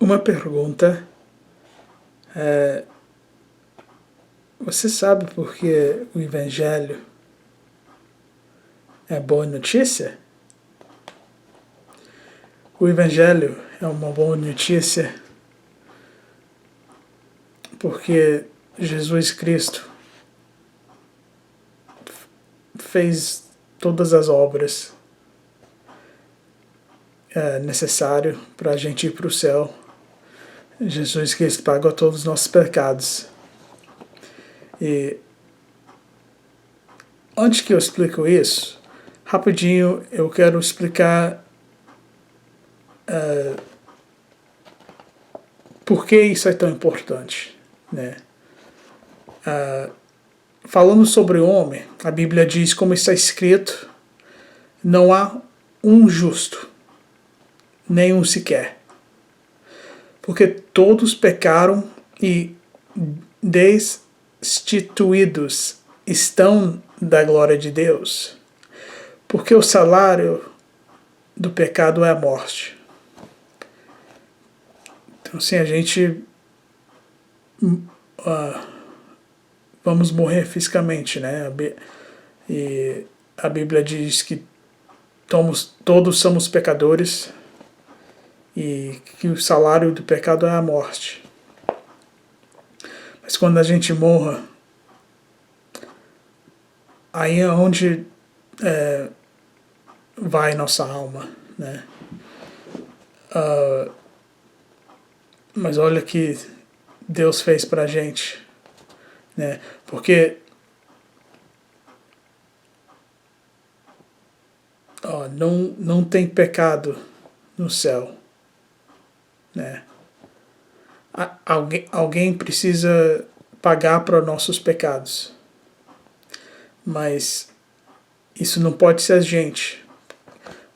Uma pergunta. Você sabe por que o Evangelho é boa notícia? O Evangelho é uma boa notícia porque Jesus Cristo fez todas as obras necessárias para a gente ir para o céu. Jesus Cristo pagou todos os nossos pecados. E antes que eu explico isso, rapidinho eu quero explicar por que isso é tão importante, né? Falando sobre o homem, a Bíblia diz, como está escrito, não há um justo, nenhum sequer. Porque todos pecaram e destituídos estão da glória de Deus. Porque o salário do pecado é a morte. Então, assim, a gente vamos morrer fisicamente, né? E a Bíblia diz que todos somos pecadores e que o salário do pecado é a morte. Mas quando a gente morra, aí é onde vai nossa alma, né? Mas olha o que Deus fez pra gente, né? Porque não tem pecado no céu, né? Alguém precisa pagar para nossos pecados, mas isso não pode ser a gente,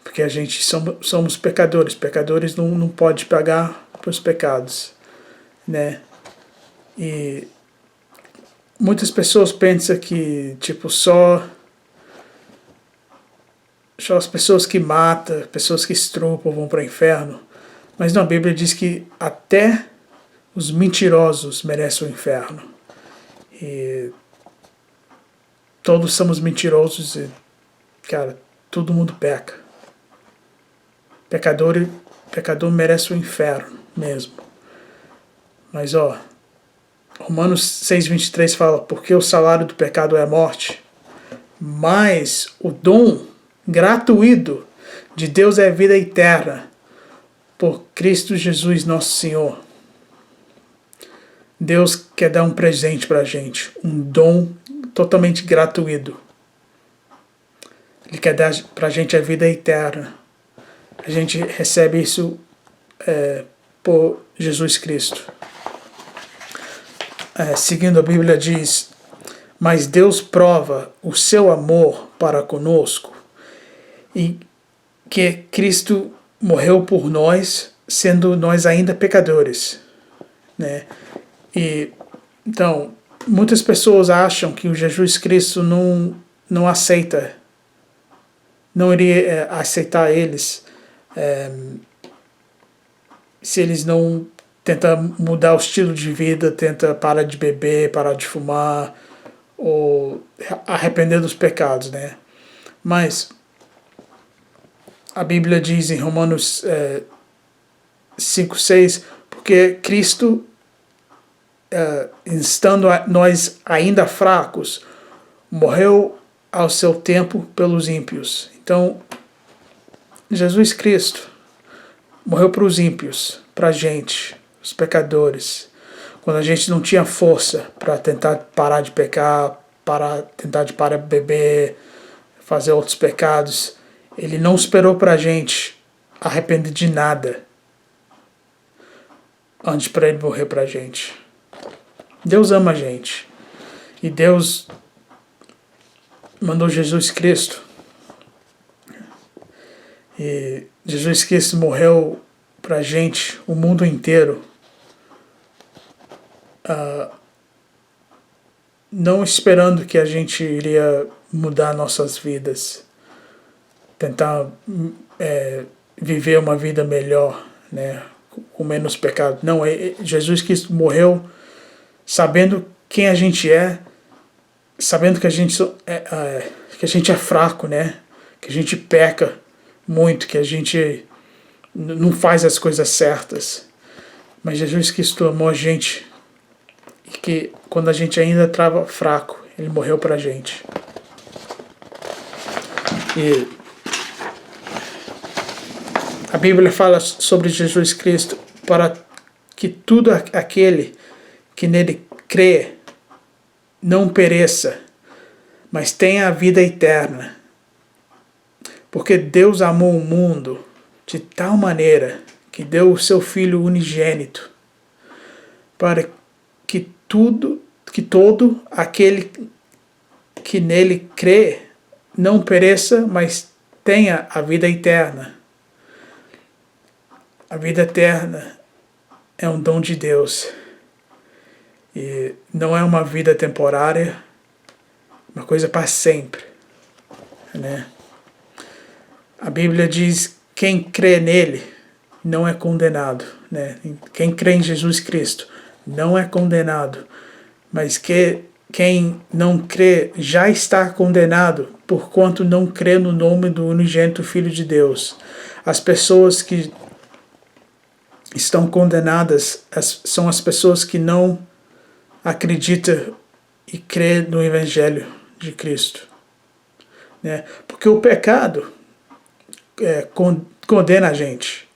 porque a gente somos pecadores. Pecadores não pode pagar para os pecados, né? E muitas pessoas pensam que tipo só as pessoas que matam, pessoas que estrupam vão para o inferno. Mas não, a Bíblia diz que até os mentirosos merecem o inferno. E todos somos mentirosos e, cara, todo mundo peca. Pecador merece o inferno mesmo. Mas, Romanos 6,23 fala, porque o salário do pecado é a morte, mas o dom gratuito de Deus é a vida eterna, por Cristo Jesus nosso Senhor. Deus quer dar um presente pra gente, um dom totalmente gratuito. Ele quer dar pra gente a vida eterna. A gente recebe isso por Jesus Cristo. Seguindo a Bíblia diz, mas Deus prova o seu amor para conosco e que Cristo morreu por nós, sendo nós ainda pecadores, né? E então muitas pessoas acham que o Jesus Cristo não aceita, não iria aceitar eles se eles não tentam mudar o estilo de vida, tentam parar de beber, parar de fumar ou arrepender dos pecados, né? Mas a Bíblia diz em Romanos 5,6, porque Cristo, estando nós ainda fracos, morreu ao seu tempo pelos ímpios. Então, Jesus Cristo morreu para os ímpios, para a gente, os pecadores. Quando a gente não tinha força para tentar parar de pecar, tentar de parar de beber, fazer outros pecados, Ele não esperou para a gente arrepender de nada antes para Ele morrer para a gente. Deus ama a gente. E Deus mandou Jesus Cristo. E Jesus Cristo morreu pra gente, o mundo inteiro. Não esperando que a gente iria mudar nossas vidas. Tentar viver uma vida melhor, né? com menos pecado. Não, Jesus Cristo morreu sabendo quem a gente é, sabendo que a gente é fraco, né? Que a gente peca muito, que a gente não faz as coisas certas. Mas Jesus Cristo amou a gente, e que quando a gente ainda estava fraco, Ele morreu pra gente. E a Bíblia fala sobre Jesus Cristo para que tudo aquele que nele crê não pereça, mas tenha a vida eterna. Porque Deus amou o mundo de tal maneira que deu o seu Filho unigênito para que todo aquele que nele crê não pereça, mas tenha a vida eterna. A vida eterna é um dom de Deus. E não é uma vida temporária, uma coisa para sempre, né? A Bíblia diz: quem crê nele não é condenado, né? Quem crê em Jesus Cristo não é condenado, mas quem não crê já está condenado, porquanto não crê no nome do unigênito Filho de Deus. As pessoas que estão condenadas são as pessoas que não acreditam e crê no Evangelho de Cristo, né? Porque o pecado condena a gente,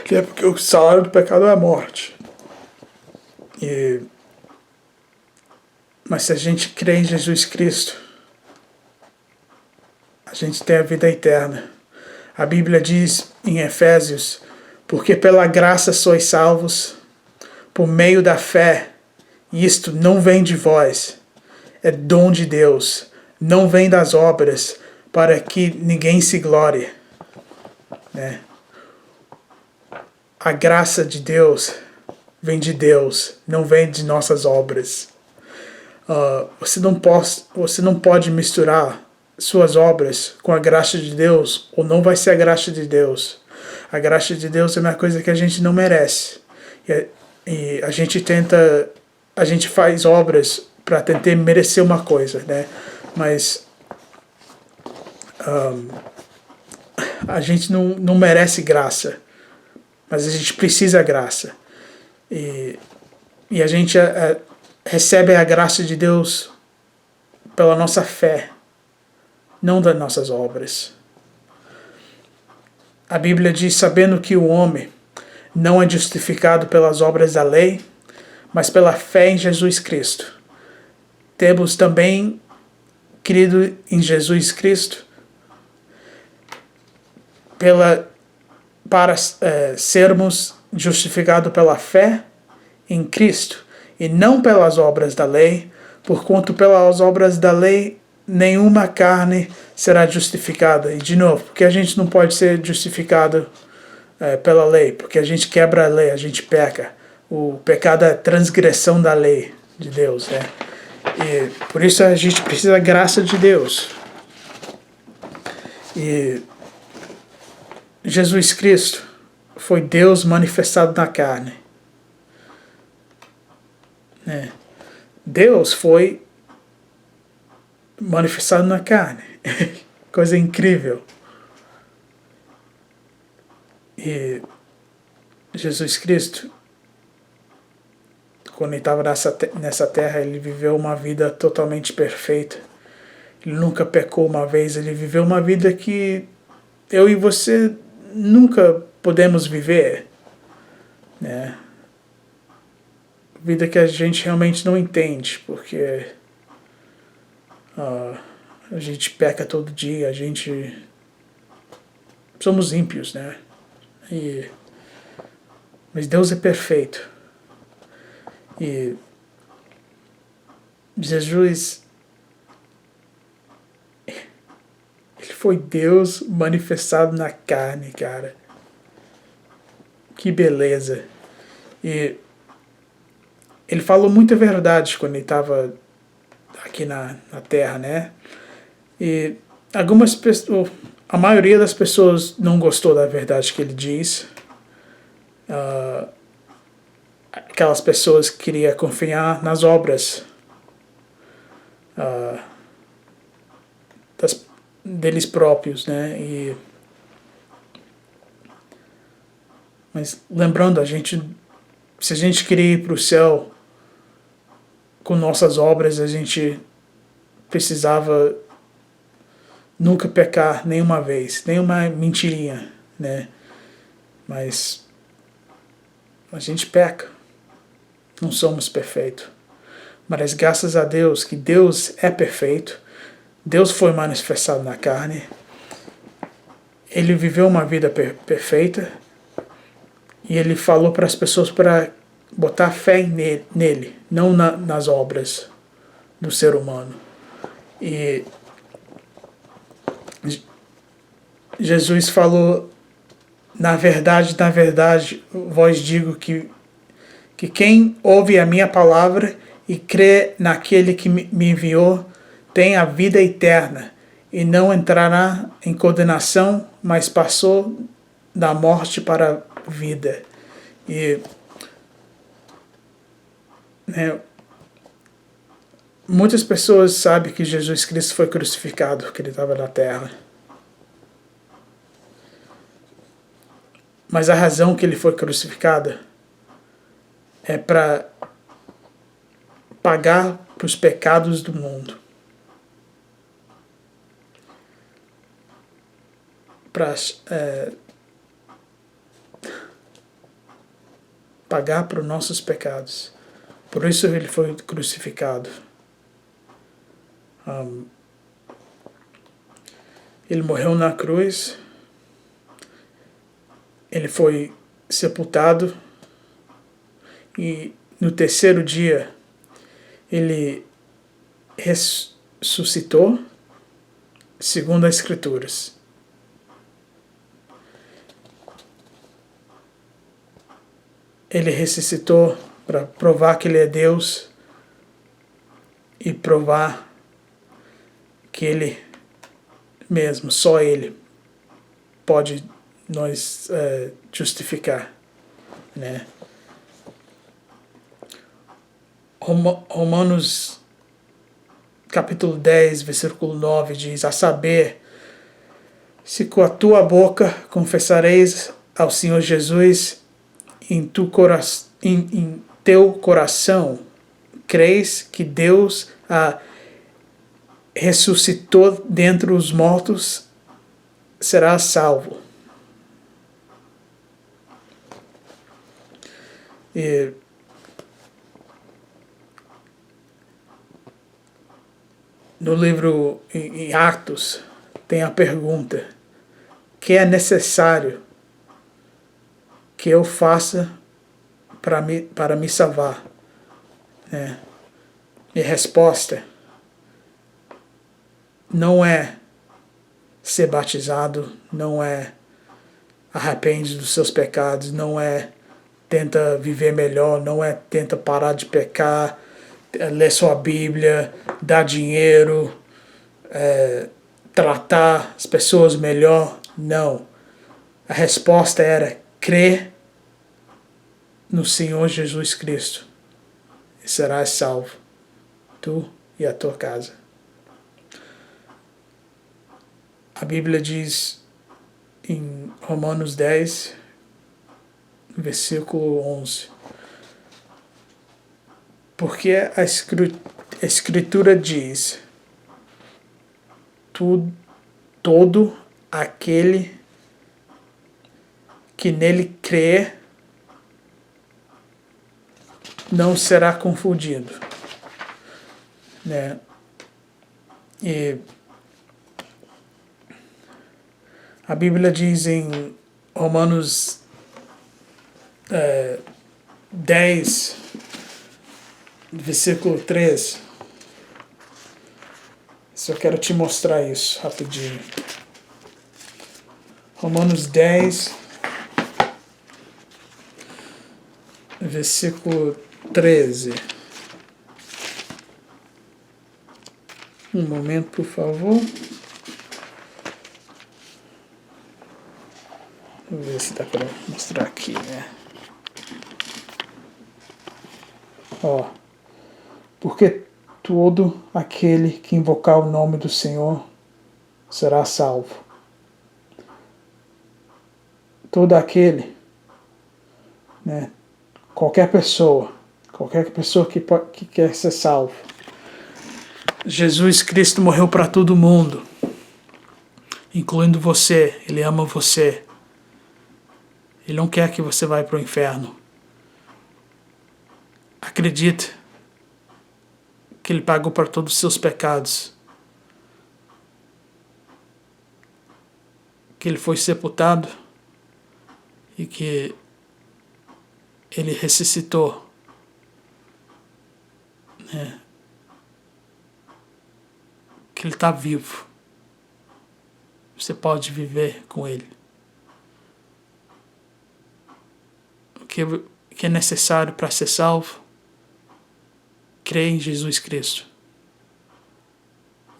porque o salário do pecado é a morte. Mas se a gente crê em Jesus Cristo, a gente tem a vida eterna. A Bíblia diz em Efésios: porque pela graça sois salvos, por meio da fé, e isto não vem de vós, é dom de Deus, não vem das obras, para que ninguém se glorie, né? A graça de Deus vem de Deus, não vem de nossas obras. Você não pode misturar suas obras com a graça de Deus, ou não vai ser a graça de Deus. A graça de Deus é uma coisa que a gente não merece. E a gente faz obras para tentar merecer uma coisa, né? Mas a gente não merece graça, mas a gente precisa graça. E a gente recebe a graça de Deus pela nossa fé, não das nossas obras. A Bíblia diz: sabendo que o homem não é justificado pelas obras da lei, mas pela fé em Jesus Cristo. Temos também crido em Jesus Cristo para sermos justificados pela fé em Cristo, e não pelas obras da lei, porquanto pelas obras da lei nenhuma carne será justificada. E de novo, porque a gente não pode ser justificado pela lei, porque a gente quebra a lei, a gente peca. O pecado é a transgressão da lei de Deus, né? E por isso a gente precisa da graça de Deus. E Jesus Cristo foi Deus manifestado na carne, né? Deus foi manifestado na carne. Coisa incrível. E Jesus Cristo, quando ele estava nessa terra, ele viveu uma vida totalmente perfeita. Ele nunca pecou uma vez. Ele viveu uma vida que eu e você nunca podemos viver, né? Vida que a gente realmente não entende, porque a gente peca todo dia, somos ímpios, né? Mas Deus é perfeito. E Jesus, ele foi Deus manifestado na carne, cara. Que beleza. E ele falou muita verdade quando ele estava aqui na Terra, né? E algumas pessoas, a maioria das pessoas não gostou da verdade que ele diz, aquelas pessoas que queriam confiar nas obras deles próprios, né? Mas lembrando, se a gente queria ir para o céu com nossas obras, a gente precisava nunca pecar nenhuma vez, nenhuma mentirinha, né? Mas a gente peca, não somos perfeitos. Mas graças a Deus, que Deus é perfeito, Deus foi manifestado na carne, Ele viveu uma vida perfeita, e Ele falou para as pessoas para botar fé nele, não nas obras do ser humano. E Jesus falou, na verdade, vos digo que quem ouve a minha palavra e crê naquele que me enviou tem a vida eterna e não entrará em condenação, mas passou da morte para a vida. E muitas pessoas sabem que Jesus Cristo foi crucificado, que Ele estava na terra. Mas a razão que Ele foi crucificado é para pagar para os pecados do mundo. Para pagar para os nossos pecados. Por isso Ele foi crucificado. Ele morreu na cruz. Ele foi sepultado e no terceiro dia ele ressuscitou, segundo as Escrituras. Ele ressuscitou para provar que Ele é Deus e provar que Ele mesmo, só Ele, pode nos justificar, né? Romanos capítulo 10, versículo 9 diz: a saber, se com a tua boca confessareis ao Senhor Jesus, em teu coração creis que Deus a ressuscitou dentre os mortos, serás salvo. E no livro em Atos tem a pergunta: que é necessário que eu faça para me salvar? E a resposta não é ser batizado, não é arrepende dos seus pecados, não é tenta viver melhor, não é tenta parar de pecar, ler sua Bíblia, dar dinheiro, tratar as pessoas melhor. Não. A resposta era crer no Senhor Jesus Cristo e serás salvo, tu e a tua casa. A Bíblia diz em Romanos 10, versículo 11: porque a Escritura diz: todo aquele que nele crê não será confundido, né? E a Bíblia diz em Romanos 10, versículo 3. Só quero te mostrar isso rapidinho. Romanos 10, versículo 13. Um momento, por favor. Vou ver se dá para mostrar aqui, né? Ó, porque todo aquele que invocar o nome do Senhor será salvo. Todo aquele, né, qualquer pessoa que quer ser salvo. Jesus Cristo morreu para todo mundo, incluindo você. Ele ama você. Ele não quer que você vá para o inferno. Acredite que Ele pagou por todos os seus pecados. Que Ele foi sepultado e que Ele ressuscitou. Né? Que Ele está vivo. Você pode viver com Ele. O que é necessário para ser salvo? Crê em Jesus Cristo.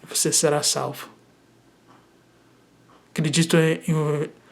Você será salvo. Acredito